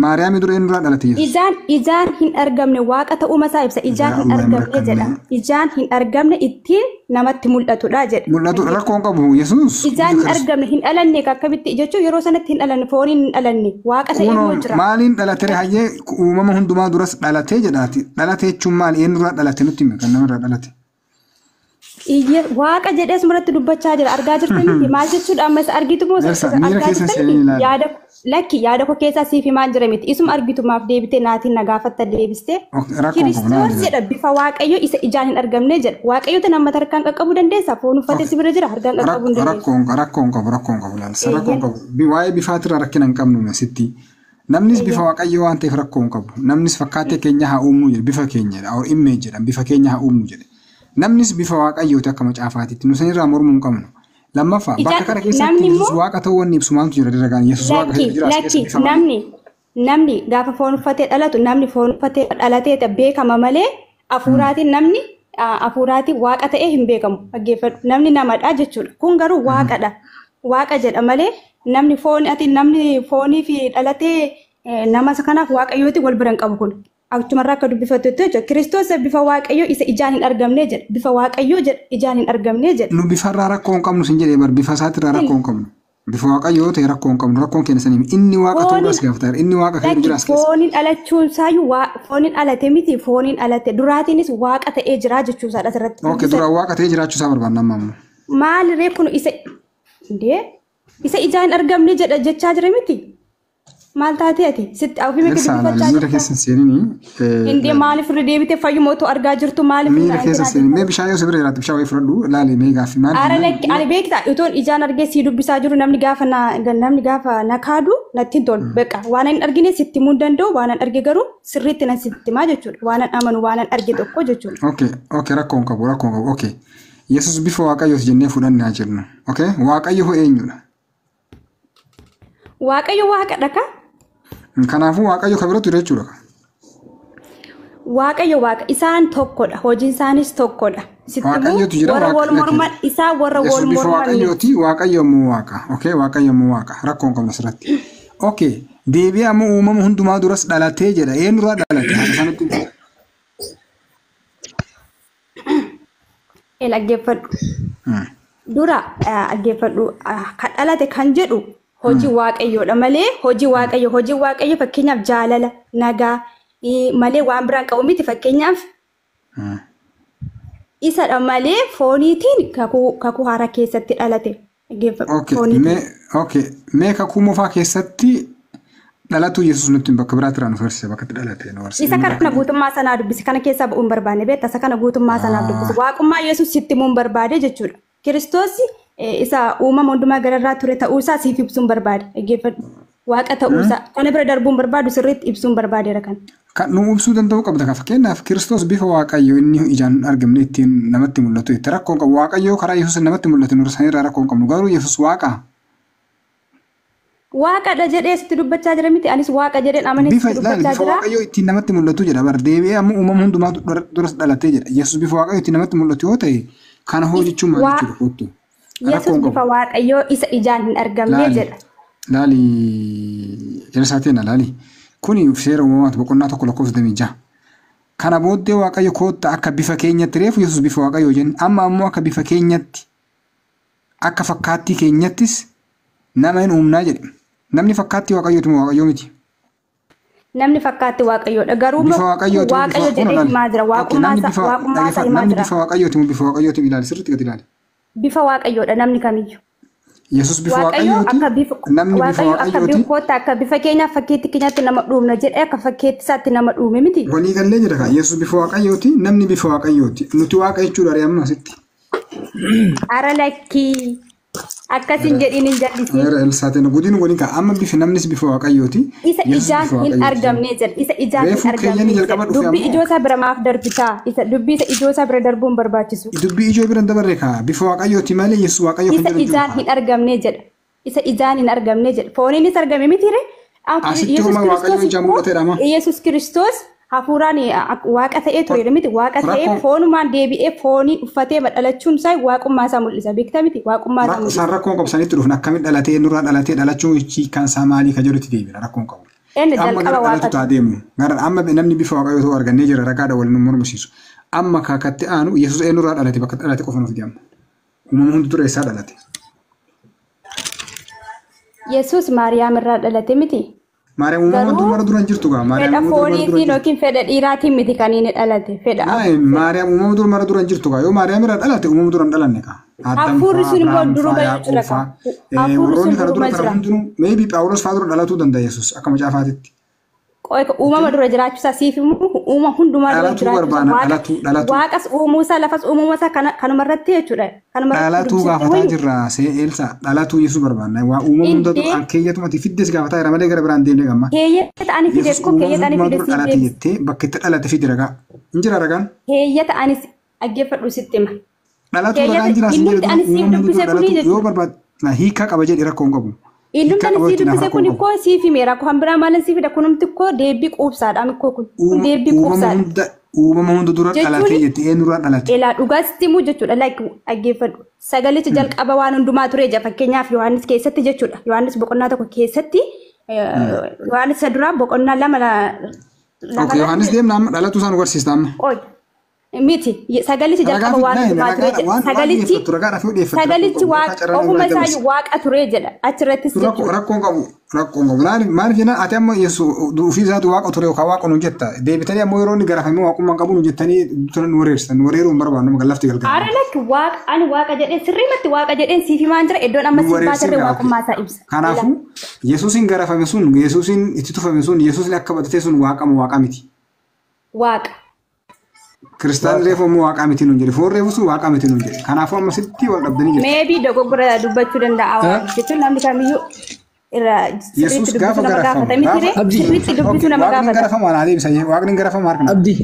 Maariyaam dura eenyurraa dhalate Yesuus? Ijaan hin argamne waaqa ta'uuma isaa ibsa. Ijaan hin argamne jedha. Ijaan hin argamne ittiin namatti mul'atudha jedha. Mul'atu rakkoon qabu Yesuus. Ijaan hin argamne hin dhalanne akkamitti jechuun yeroo sanatti hin dhalanne fooniin hin dhalanne waaqa ta'e immoo jira. Maaliin dhalatee hayyee uumama hundumaa duras dhalatee jedhaati. Dhalatee jechuun maali eenyurraa dhalate nutti hime kan namarraa dhalate. Waaqa jedhee asumarratti dubbachaa jira argaa jirtanii maal jechuudha ammas argitu moo argaa jirtanii yaada koo keessaa siif himaan jira miti isuma argitumaaf deebitee naatiin na gaafatta deebistee Kiristoos jedha bifa Waaqayyo isa ijaan hin argamne jedha Waaqayyoota nama harkaan qaqqabuu dandeessa foon uffatee si bira jira harkaan qaqqabuu hin dandeessa. Rakkoon qabu laalsa rakkoon qabu waa'ee bifaatirraa rakkina hin qabnu sitti namnis bifa Waaqayyo waan ta'eef rakkoon qabu namnis fakkaatee keenya haa uumuu jedha bifa keenya imee jedha bifa keenya haa uumuu jedha. Namnis bifa Waaqayyooti akka macaafaatitti nu sanirraa mormuu hin qabnu. Lammaffaa bakka kana keessatti Yesuus waaqa ta'uu wanni ibsu maaltu jira diragaan Yesuus waaqa ta'uu jira. Namni gaafa foon uffatee dhalatu namni foon uffatee dhalatee beekama malee hafuuraatiin namni hafuuraatiin waaqa ta'ee hin beekamu. Dhaggeeffadhu namni namadha jechuudha. Kun garuu waaqadha. Waaqa jedha malee namni foonii fi dhalatee nama kanaaf Waaqayyooti wal bira hin qabu kun. Akkumarraa akka dubbifattu jechuudha. Kiristoos bifa Waaqayyo isa ijaan hin argamne jedha. Bifa Waaqayyo jedha ijaan hin argamne jedha. Nu bifarraa rakkoo hin qabnu sin jedhee bar bifa isaatirraa rakkoo hin qabnu. Bifa Waaqayyoo ta'e rakkoo hin qabnu. Rakkoon keenya sanii inni waaqa ta'uu as gaafata. Inni waaqa keenya jira as keessa. Fooniin dhalachuun isaayyuu fooniin dhalate miti fooniin dhalate duraatiinis waaqa ta'ee jira jechuusaadha asirratti. Okay duraan waaqa ta'ee jiraachuu isaa barbaanna amma ammoo. Maali reefu isa ijaan hin argamne jedha jechaa jira miti. Maal taatee ati sitti ofii meeqa dubbifachaa jirta? Miira keessa seenini. Indee maaliif irra deebitee fayyumootu argaa jirtu maaliif? Miira keessa seenini. Mee bishaan yoo sibira jiraatu bishaan wayii fudhadhu laale mee gaaffii maali? Ara lakki ani beektaa utuun ijaan argee sii dubbisaa jiru namni gaafa na kaadu natti hin tolu. Beekaa waan hin argine sitti himuu hin danda'u waan hin arge garuu sirriitti na sitti himaa jechuudha. Waan hin amanu waan hin arge tokko jechuudha. Okay rakkoon qabu. Okay Yesuus bifa Waaqayyoos jennee fudhannee haa jennu. Okay Waaqayyo hoo eenyudha? Waaqayyo waaqadha kaa? Kanaafuu Waaqayyo kan biratti jechuudha. Waaqayyo waaqa isaan tokkodha. Hojiin isaanis tokkodha. Waaqayyotu jira warra wal morman isaa warra wal morman. Waaqayyooti Waaqayyo immoo waaqa. Okay Waaqayyo immoo waaqa. Rakkoon qabna asirratti. Okay deebi'ee ammoo uumama hundumaa duras dhalatee jedha. Eenyurraa dhalate? Haala sanatti. Dhaggeeffadhu. Dura dhaggeeffadhu kan dhalate kan jedhu. Hojii Waaqayyoodha malee hojii Waaqayyo fakkeenyaaf jaalala nagaa malee waan biraan qabu miti fakkeenyaaf isadha malee fooniitiin kakuu haaraa keessatti dhalate. Okay mee kakuu moofaa keessatti dhalatu Yesuus nutti bakka biraatti irraa nu farsise bakka itti dhalate nu farsise. Isa kana guutummaa sanaa dubbisi kana keessaa ba'uun barbaanne beektaa isa kana guutummaa sanaa dubbisi waaqummaa Yesuus sitti himuun barbaade jechuudha. Kiristoos isa uumama hundumaa gararraa ture ta'uusaa siif ibsuun barbaade. Dhaggeeffadhu. Waaqa ta'uusaa kana bira darbuun barbaadu sirriitti ibsuun barbaadeera kan. Kan nu ibsuu danda'u qabda kan fakkeenyaaf Kiristoos bifa Waaqayyoo inni ijaan argamne ittiin namatti mul'atu itti rakkoon qabu Waaqayyoo karaa Yesuus namatti mul'atu nurra sanirraa rakkoon qabnu garuu Yesuus Waaqa. Waaqadha jedhee sitti dubbachaa jira miti anis Waaqa jedheen amanee sitti dubbachaa jira. Bifa Waaqayyoo ittiin namatti mul'atu jedha bar deebi'ee ammoo uumama hundumaa duras dhalatee jedha Yesuus bifa Waaqayyoo ittiin namatti mul'atu yoo ta'e kana hoo jechuun maal jechuudha kottu. Yesuus bifa Waaqayyoo isa ijaan hin argamne jedha. Laali Yerusaaleem laali. Kuni seera uumamaatu boqonnaa tokko lakkoofsa 26. Kana booddee Waaqayyo kootta akka bifa keenyatti reefu Yesuus bifa Waaqayyoo jenna. Amma ammoo akka bifa keenyatti akka fakkaattii keenyattis nama hin uumnaa jedhe. Namni fakkaattii Waaqayyooti moo Waaqayyoo miti? Namni fakkaattii Waaqayyoodha. Garuu Waaqayyo jedhee himaa jira. Waaqummaa isaa himaa jira. Bifa Waaqayyooti moo bifa Waaqayyooti ilaali sirriitti gadi ilaali. Bifa Waaqayyoodha namni kamiyyuu. Yesuus bifa Waaqayyooti. Namni bifa Waaqayyooti. Kootta akka bifa keenyaaf fakkeetti keenyatti nama dhuumna jedhee akka fakkeetti isaatti nama dhuume miti. Walii gallee jira kan Yesuus bifa Waaqayyooti namni bifa Waaqayyooti. Nuti Waaqa jechuudha ari'amna asitti. Ara lakkii akkasin jedhiin hin jallisii. Elsaateen guddin waliin kan amma bifa namnis bifa Waaqayyooti. Isa ijaan hin argamne jedha. Isa ijaan hin argamne. Dubbii ijoo isaa bira maaf darbitaa? Isa dubbii isa ijoo isaa bira darbuun barbaachisu. Dubbii ijoo bira dabarre kaa bifa Waaqayyooti malee Yesuus Waaqayyoo kan jedhamu. Isa ijaan hin argamne jedha. Isa ijaan hin argamne jedha. Fooniinis argame mitiire? Asitti uma Waaqayyoo ijaan mul'ateedha ma. Yesuus Kiristoos hafuuraan Waaqa ta'ee ture miti. Waaqa ta'ee foonumaan deebi'ee foonii uffatee dhalachuun isaa waaqummaa isaa mul'isa. Beektaa miti waaqummaa isaa mul'isa. Isaan rakkoon qabsanitti dhufna akkamitti dhalatee nurraa dhalatee dhalachuun kan isaa maalii ka jedhutti deebina rakkoon qabu. Amma gara dhalatu taa deemu. Amma namni bifa Waaqayyoo ta'uu argannee jira ragaadha waliin mormisiisu. Amma kaakatti aanu Yesuus eenyurraa dhalate bakka dhalate qofa nuuf deemna. Uumama hundi ture isaa dhalate. Yesuus Maariyaam irraa dhalate miti. Maariyaam uumama hundumaa dura jirtu gaa. Fedha fooniitiin yookiin fedha dhiiraatiin miti kan inni dhalate. Fedha. Maariyaam uumama hundumaa dura jirtu gaa. Yoo Maariyaam irraa dhalate uumama dura hin dhalanne gaa. Hafuurri sun immoo duruma jira gaa. Hafuurri sun duruma jira. Maybe Phaawulos fa'aa dura dhalatuu danda'a Yesuus akka macaafaatitti. Uumama dura jiraachuusaa siif uumama hundumaa dura jiraachuusaa. Waaqas uumuusaa lafas uumuusaa kanumarratti jechuudha. Dhalatuu gaafataa jirra Eelsa dhalatuu Yesuus barbaanna. Waa uumama hunda duraan keeyyatumati fiddes gaafataa jira malee gara biraan deemnee gamma. Keeyyata ani fides ko keeyyata ani fides dhalate jettee bakka itti dhalate fidi ragaa. Hin jira ragaan? Keeyyata anis dhaggeeffadhu sitti hima. Dhalatuu ragaan jira sin jedhu yoo barbaad hiika qaba jedhi rakkoon qabu. Illuun si dubbise kun ko siif himeera ko hambira maalan siif da kunumti ko deebii quubsaadha mikko kun deebii quubsaadha. Uumama hunda dura dhalatee jettee eenyurraa dhalate. Elaa dhugaasti immoo jechuudha dhaggeeffadhu. Sagalichi jalqaba waan hundumaa ture jira fakkeenyaaf Yohaannis keessatti jechuudha. Yohaannis boqonnaa tokko keessatti Yohaannis isa duraa boqonnaa lama. Yohaannis deemna amma dhalatuu isaan agarsiista amma. Miti sagalichi jalqaba waan hundumaa ture jedha. Sagalichi ofuma isaa waaqa ture jedha achirrattis jechuudha. Rakkoon qabu. Maaliif jenna ati amma ofii isaatu waaqa ture yookaan waaqa nu jetta deebitanii ammoo yeroo inni garafamee waaqummaan qabu nu jettanii nu wareersitan nu wareeruu hin barbaannu gallafti galgala. Aara lakki ani waaqa jedheen sirriimatti waaqa jedheen siif himaan jira iddoon amma siif baatarree waaqummaa isaa ibsa. Kanaafuu Yesuusin garafame sun Yesuusin itti tufame sun Yesuusni akka batatee sun waaqama waaqa miti. Waaqa. Kristaan reefu ammoo waaqa miti nuun jedhe foon reefu sun waaqa miti nuun jedhe kanaafuu amma sitti wal dhabdanii jiru. Meebii dogoggora dubbachuu danda'a jechuun namni kamiyyuu irraa Yesuus gaafa garafame waaqni garafama naa deebisa waaqni garafama harkana. Abdii.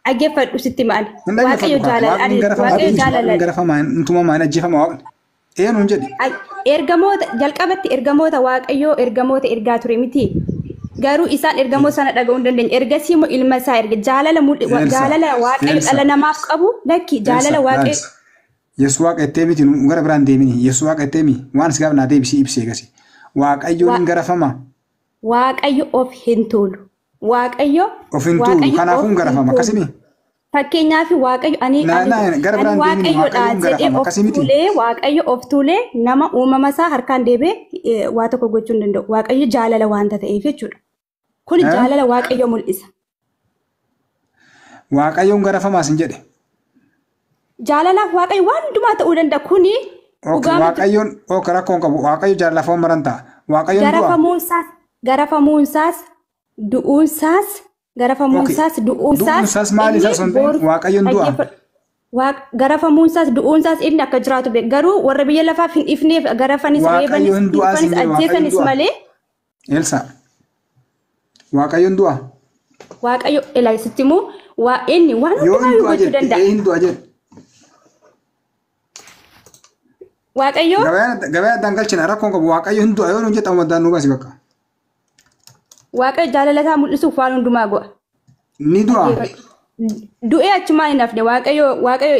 Dhaggeeffadhu sitti maali? Waaqayyo jaalala. Garafama intuma maal ajjeefama waaqni. Eenyuun jedhe. Ergamoota jalqabatti ergamoota waaqayyoo ergamoota ergaa ture miti. Garuu isaan ergamoo sana dhaga'uu hin dandeenye. Ergasii immoo ilma isaa erga jaalala waaqayyo dhala namaaf qabu lakki jaalala waaqayyo. Yesuus waaqa ittee miti gara biraan deemini. Yesuus waaqa ittee mi waan si gaafnaa deebisii ibsee gasi. Waaqayyoon hin garafama. Waaqayyo of hin tuulu. Waaqayyo of hin tuulu kanaafuu hin garafama akkasimi. Fakkeenyaaf waaqayyo ani waaqayyoodha jedhee of tuulee waaqayyo of tuulee nama uumama isaa harkaan deebee waa tokko gochuu hin danda'u. Waaqayyo jaalala waanta ta'eef jechuudha. Kun jaalala waaqayyo mul'isa. Waaqayyoon garafamaas hin jedhe. Jaalalaaf waaqayyo waan hundumaa ta'uu danda'a kuni. Waaqayyoon rakkoon qabu waaqayyo jaalalaaf waan maran ta'a. Garafamuunsaas du'uunsaas. Garafamuunsaas du'uunsaas maal isaa sun waaqayyoon du'a. garafamuunsaas du'uunsaas inni akka jiraatu beek garuu warra biyya lafaaf hin ifneef garafanis reebanis ajjeesanis malee. Elsa Waaqayyoon du'a. Waaqayyo ilaasitti immoo inni waan hundumaa gochuu danda'a. Hin du'a jedhe. Waaqayyo gabaa dangalchina rakkoon qabu Waaqayyo hin du'a yoo nuun jedhamu maddaan nu baasi bakka. Waaqayyo jaalala isaa mul'isuuf waan hundumaa go'a. Ni du'a. Du'ee achumaan hin hafne Waaqayyo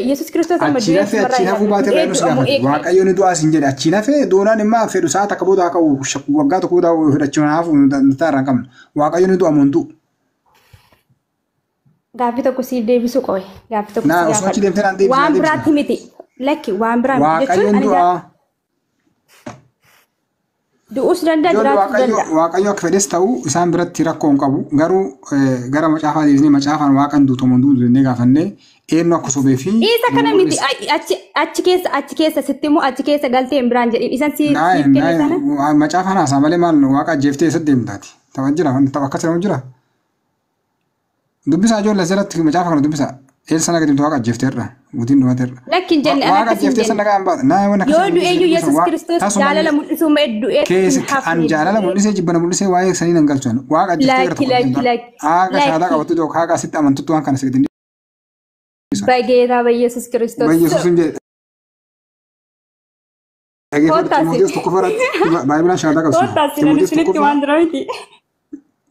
Yesuus Kiristoos amma du'ee achi hafuu baatee irraa nus gaafate Waaqayyo ni du'aas hin jedhe achi hafee doonaan immoo fedhu sa'a takka booda akka waggaa tokko booda fedhachuun hafu nutaa irraa hin qabne Waaqayyo ni du'a montuu. Gaaffii tokko siif deebisuu qo'e gaaffii tokko siif osoo achi deemtee naan deebisuu waan biraatti miti lakki waan biraa Waaqayyoon du'a. Du'uus danda'a jiraachuu danda'a. Waaqayyo akka fedhes ta'u isaan biratti rakkoo hin qabu garuu gara macaafaa deebisnee macaafaan waaqan duutamuun duutu jennee gaafannee eenyu akka sobee fi. Isa kana miti achi keessa sitti immoo achi keessa galtee hin biraan jedhin isan siif kenne sana. Macaafaan haasaa malee maal waaqa ajjeeftee eessa deemtaati tapha jira tapha akkas jedhamu jira. Dubbisaa ijoollee asirratti macaafa kana dubbisaa. Elsa naga dimtu waaqa ajjeefteerra guutiin dhumateerra. Lakkin jenne waaqa ajjeeftee sana nagaa hin baata. Yoo du'eeyyuu Yesuus Kiristoos jaalala mul'isuu mee du'ee an jaalala mul'isee jibbana mul'isee waa'ee sanii nan galchuun waaqa ajjeefteerra. Aaqa shaataa qabattu tokko aaqa asitti amantutti waan kana sigitin. Bageetaa Yesuus Kiristoos. Yesuus hin jedhe. Timoteos tokko faratti baayibilaan shaataa qabsiisa.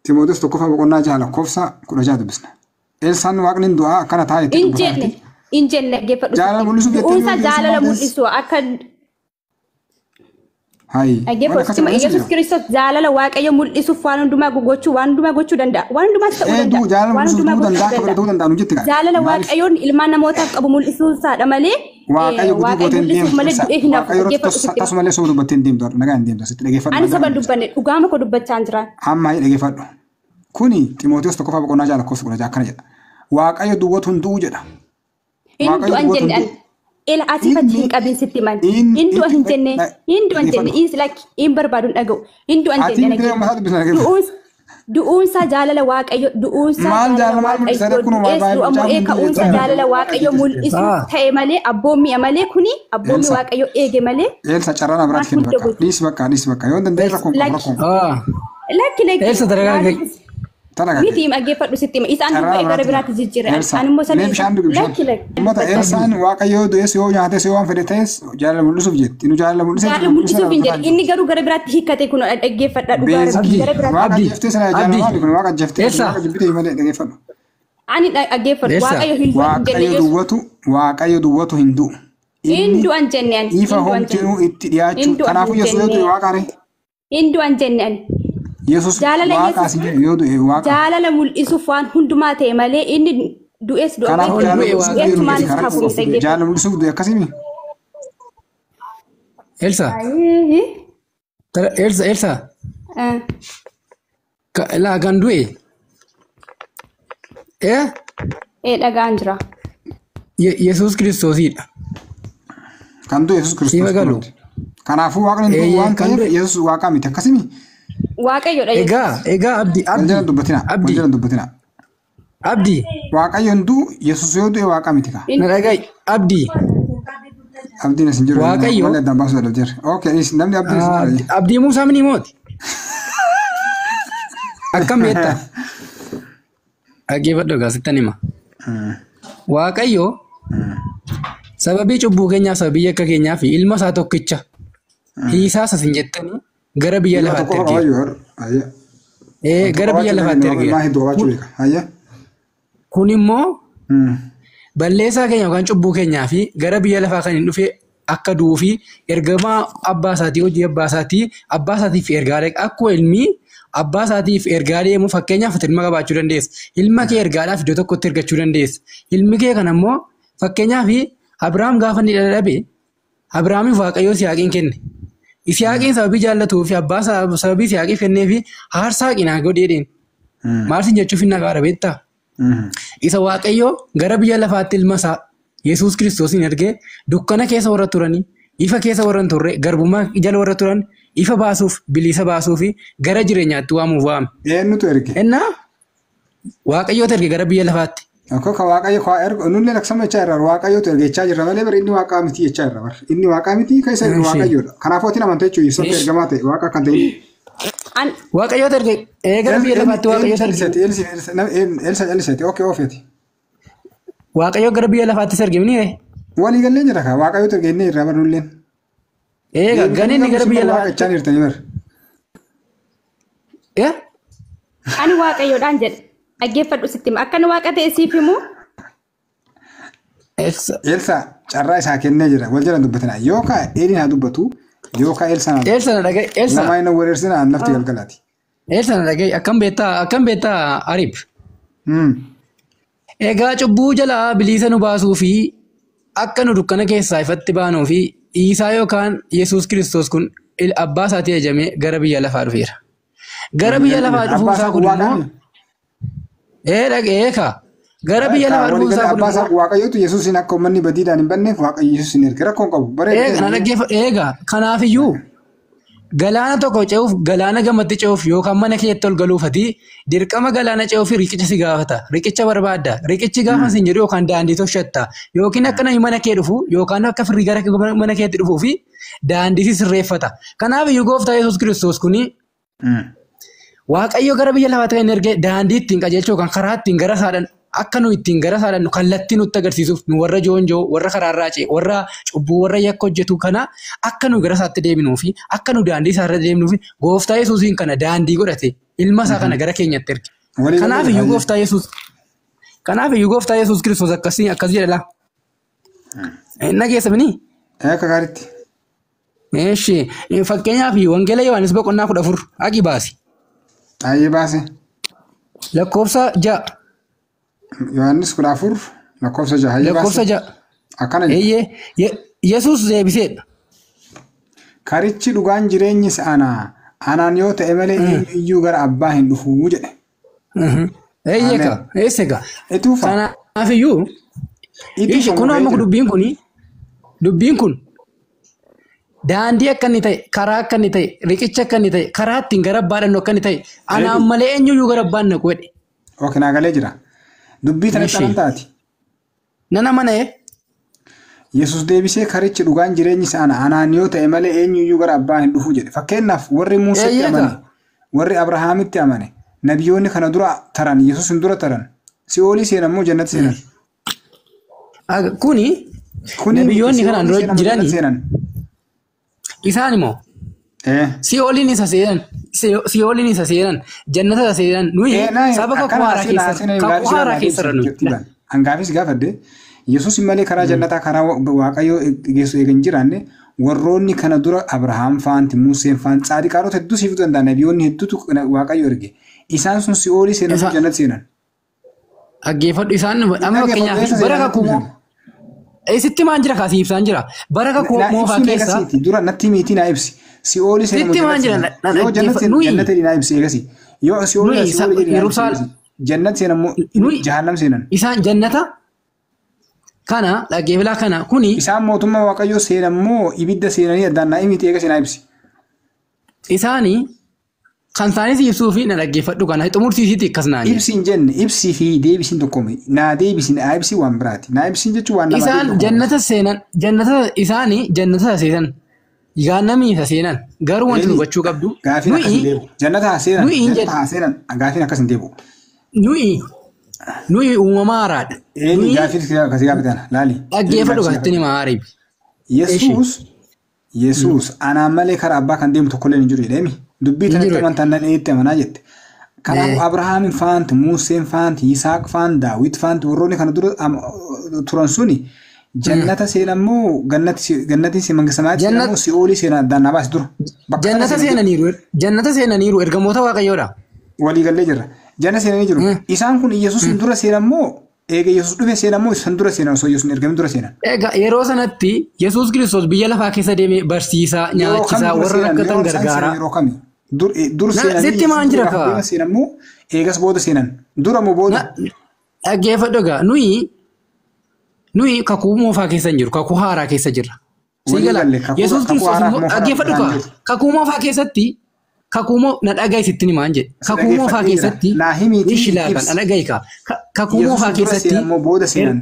Timoteos tokko faa boqonnaa jaha lakkoofsa 16 dubbisna. Elsaan waaqni du'a akkana taa'e itti dubbataati. Injenne geeffadhu. Jaalala mul'isuu jettee du'uunsa jaalala mul'isu akka. Geeffadhu Yesuus Kiristoos jaalala Waaqayyo mul'isuuf waan hundumaa gochuu danda'a. Waan hundumaas ta'uu danda'a. Jaalala mul'isuu danda'a akka ta'uu danda'a nu jetti. Jaalala Waaqayyoon ilmaan namootaaf qabu mul'isuu isaadha malee. Waaqayyo mul'isuuf malee du'ee hin hafu. Akkasuma malee soba dubbattee hin deemtu nagaa hin deemtu asitti dhageeffadhu. Ani soba dubbanne dhugaama koo dubbachaa hin jiraan. Amma dhageeffadhu. Kuni Timoteos tokko faa boqonnaa jaha lakkoofsa 16 akkana jedha. Waaqayyo duwwatu hin du'u jedha. Hindu an jenne ila asifatti hin qabin sitti man. Hindu an jenne is like in barbaadun dhaga'u. Hindu an jenne du'uunsa jaalala Waaqayyo du'uunsa ka'uunsa jaalala Waaqayyo mul'isu ta'e malee abboommii malee kuni abboommii Waaqayyo eege malee. Elsa carraan abiraatti kennu bakka dhiis bakka yoo danda'e rakkoon lakki. Miti dhaggeeffadhu sitti isaan dubba'e gara biraatti jijjiirra. Ani immoo sadii Elsaan Waaqayyo du'es yoo nyaates yoo waan fedhe ta'es jaalala mul'isuuf jetti. Inni jaalala mul'isuuf hin jedhe. Inni garuu gara biraatti hiikkate kun dhaggeeffadha dhugaa gara biraatti. Waaqa ajjeeftee sana jaalala maali kun waaqa ajjeeftee waaqa jibbitee malee dhaggeeffadhu. Ani dhaggeeffadhu Waaqayyo duwwatu hin du'u. Hindu an jenne ani. Ifa homtinuu itti dhiyaachuu kanaafuu Yesuus yoo du'e waaqare. Hindu an jenne ani. Yesuus waaqaas yoo du'e waaqa. Jaalala mul'isuuf waan hundumaa ta'e malee inni du'es jaalala mul'isuuf du'e akkasimi. Elsa. Elsa. Laa kan du'e. Dhagaan jira. Yesuus Kiristoosidha. Kan du'e Yesuus Kiristoos. Kanaafuu waaqni du'u waan ta'eef Yesuus waaqa miti akkasimi. Waaqayyoodha. Egaa dubbatina. Abdi. Waaqayyoon du'u Yesuus yoo du'e waaqa miti ka. Na dhaga'i abdi. Abdiin asin jiru. Waaqayyo. Malee addaan baasuu dha jira. Okay namni abdiin. Abdii Muusaa mini mooti. Akkam beektaa? Dhaggeeffadhu gaasittan hima. Waaqayyo sababii cubbuu keenyaaf sababii yakka keenyaaf ilma isaa tokkicha hiisaas asin jettanii gara biyya lafaatti ergee. Gara biyya lafaatti ergee. Kun immoo balleessaa keenya yookaan cubbuu keenyaa fi gara biyya lafaa kan hin dhufe akka du'uu fi ergamaa abbaa isaatii hojii abbaa isaatiif ergaalee akkuma ilmi abbaa isaatiif ergaa deemu fakkeenyaaf ilma qabaachuu dandeessa. Ilma kee ergaadhaaf iddoo tokkotti ergachuu dandeessa. Ilmi kee kana immoo fakkeenyaaf Abiraam gaafa inni dhalabe Abiraamiif Waaqayyoo Isiyaaqiin kenne. Isiyaaqiin sababii jaallatuu fi abbaa sababii Isiyaaqiif kennee fi aarsaa qinaa godheedheen. Maal sin jechuuf hin nagaadha beektaa? Isa Waaqayyoo gara biyya lafaatti ilma isaa Yesuus Kiristoosiin ergee dukkana keessa warra turanii ifa keessa warra hin turre garbummaa jala warra turan ifa baasuuf bilisa baasuu fi gara jireenyaatti waamuuf waame. Eenyutu erge? Ennaa Waaqayyoota erge gara biyya lafaatti Akka ka waaqayyo ka erga nunne laksama jechaa irra waaqayyo tu ergechaa jirra malee bar inni waaqaa miti jechaa irra bar inni waaqaa miti ka isa waaqayyoodha. Kanaafuu ati namante jechuun isa ergamaa ta'e waaqa kan ta'e. Waaqayyo erge gara biyya lafaatti waaqayyo Elsa jallisati okay ofeeti. Waaqayyo gara biyya lafaatti erge mini walii gallee jira ka waaqayyo erge inni irraa barnulleen. Ganni gara biyya lafaatti jechaa jirtanii bar. Ani waaqayyoodhaan jedhe. Dhaggeeffadhu sitti akka waaqa ta'e siif himu. Elsa carraa isaa kennee jira wal jala dubbatina yookaan Eelin haa dubbatu yookaan Elsa na dhagaye Elsa lamaa inni wareersina lafti galgalaati. Elsa na dhagaye akkam beektaa Arib. Egaa cubbuu jalaa bilisa nu baasuu fi akka nu dukkana keessaa ifatti baanuu fi Iisaa yookaan Yesuus Kiristoos kun abbaa isaatii ajajamee gara biyya lafaa dhufeera. Gara biyya lafaa dhufuu isaa kun immoo dhagee ka gara biyya lafaa dhufuu isaa kun immoo waaqayyootu Yesuusin akka uummanni badiidhaan hin banneef waaqayyo Yesuusin erge rakkoon qabu bareeda. Kanaafiyyuu galaana tokko ce'uuf galaana gamatti ce'uuf yookaan mana keetti ol galuufati dirqama galaana ce'uuf riqicha si gaafata riqicha barbaadda riqichi gaafa sin jedhu yookaan daandii toshatta yookiin akka namni mana kee dhufu yookaan akka firii gara mana keetti dhufuu fi daandii si sirreeffata. Kanaafiyyuu gooftaa Yesuus Kiristoos kuni waaqayyo gara biyya lafaatti kan erge daandii ittiin qajeelchuu kan karaa ittiin gara saadhan akka nu ittiin gara saadhan kallattii nutti agarsiisuuf nu warra joonjoo warra karaarraa ce'e warra cubbuu warra yakka hojjetu kana akka nu gara isaatti deebinuu fi akka nu daandii isaarra deemnuu fi gooftaa Yesuusiin kana daandii godhate ilma isaa kana gara keenyatti erge. Kanaafiyyuu gooftaa Yesuus Kiristoos akkas jedha. Nageessa mini? Akka gaariitti. Fakkeenyaaf wangeela Yohaannis boqonnaa 14 agi baasi. Ayyee baase. Lakkoofsa 6. Yohaannis 14 lakkoofsa 6 ayyee baase. Lakkoofsa 6. Akkana jedhe. Yesuus deebiseedha. Karichi dhugaan jireenyis anaan yoo ta'e malee iyyuu gara abbaa hin dhufuu jedhe. Eesseka. Kanaafiyyuu kun amma dubbiin kun daandii akka inni ta'e karaa akka inni ta'e riqicha akka inni ta'e karaa ittiin gara abbaadhaan akka inni ta'e anaan malee eenyuyyuu gara abbaan naqu jedhe. Ooke naa galee jira. Dubbii tanatti amantaati. Nana manee. Yesuus deebisee karichi dhugaan jireenyis anaan yoo ta'e malee eenyuyyuu gara abbaa hin dhufu jedhe. Fakkeenyaaf warri Muuseetti amane warri Abrahaamitti amane nabiyoonni kana dura taran Yesuus hin dura taran si'oolii seenan moo jannatti seenan. Kuni nabiyoonni kanaan dura jiranii. Isaan immoo si'ooliin isa seenan jannata isa seenan nuyi saba kakuu haaraa keessa jirra. Hangaafis gaafadde Yesuus malee karaa jannataa karaa waaqayyoo geessu eegan jiraanne warroonni kana dura Abrahaam faanti Museen faan tsaadiqaarota hedduu siifuu danda'a nabiyoonni hedduutu waaqayyo erge isaan sun si'oolii seenan jannata seenan. Dhaggeeffadhu isaan amma fakkeenyaaf bara kakuu moo sitti maan jira kaasii ibsaan jira bara kakuu moofaa keessa dura natti miitii naa ibsi si'oolii seenan sitti maan jira yoo jannata naa ibsi eegasi yoo si'oolii jannata seenan moo jahannam seenan isaan jannata kana dhaggeeffilaa kana kuni isaan mootummaa waaqayyoo seenan moo ibidda seenanii addaan naa imitii eegasi naa ibsi isaanii kan isaanis ibsuu fi na dhaggeeffadhu kana xumursiisiiti akkas naani. Ibsiin jenne ibsii fi deebisiin tokkomi naa deebisiin naa ibsii waan biraati naa ibsiin jechuun waan namaa isaan jannata seenan jannata isaanii jannata seenan gaannamii isa seenan garuu wanti hubachuu qabdu. Gaafiin akkas hin deebi'u jannata seenan gaafiin akkas hin deebi'u. Nuyi uumamaa haaraadha. Gaafiin akkasii gaafatan laali. Dhaggeeffadhu gaafitti ni maariif. Yesuus anaan malee karaa abbaa kan deemu tokkollee hin jiru jedhemi. Dubbii tanatti amantaan dheetti amanaa jette. Kanaafuu Abrahaamin faanti, Museen faanti, Yisaaq faanti, Daawit faanti warroonni kana dura turan suni jannata seenan moo gannati mangisamaatti seenan moo si'oolii seenan addaan naa baasi dura. Jannata seenaniiru ergamoota waaqayyoodha. Walii gallee jirra. Jannata seenanii jiru. Isaan kun Yesuusin dura seenan moo eega Yesuus dhufe seenan moo isaan dura seenan osoo Yesuus ergamin dura seenan. Egaa yeroo sanatti Yesuus Kiristoos biyya lafaa keessa deemee barsiisaa nyaachisaa warra rakkatan gargaaraa. Dur seenan. Sitti maan jira kaa. Seenan moo eegas booda seenan dura moo booda. Dhaggeeffadhu egaa nuyi kakuu moofaa keessa hin jiru kakuu haaraa keessa jirra. Siigala Yesuus Kiristoos dhaggeeffadhu kaa kakuu moofaa keessatti kakuumoo na dhaga'i sitti ni maan jedhe. Kakuumoo faa keessatti ishi laakan na dhaga'i ka. Kakuumoo faa keessatti booda seenan.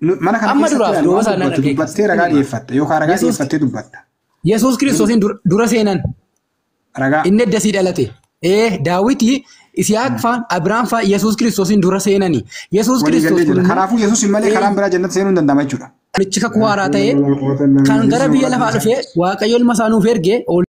Mana kana amma duraaf doosaa na dhaga'i. Dubbattee ragaa dhiyeeffatte yookaan ragaa dhiyeeffattee dubbatta. Yesuus Kiristoosiin dura seenan. Ragaa. Inni addasii dhalate. Daawiti Isiyaaq faan Abiraam faa Yesuus Kiristoosiin dura seenani. Yesuus Kiristoos kanaafuu Yesuus malee karaan biraa jannata seenuu hin danda'ama jechuudha. Michi kakuu haaraa ta'e kan gara biyya lafaa dhufee Waaqayyo ilma isaa nuuf ergee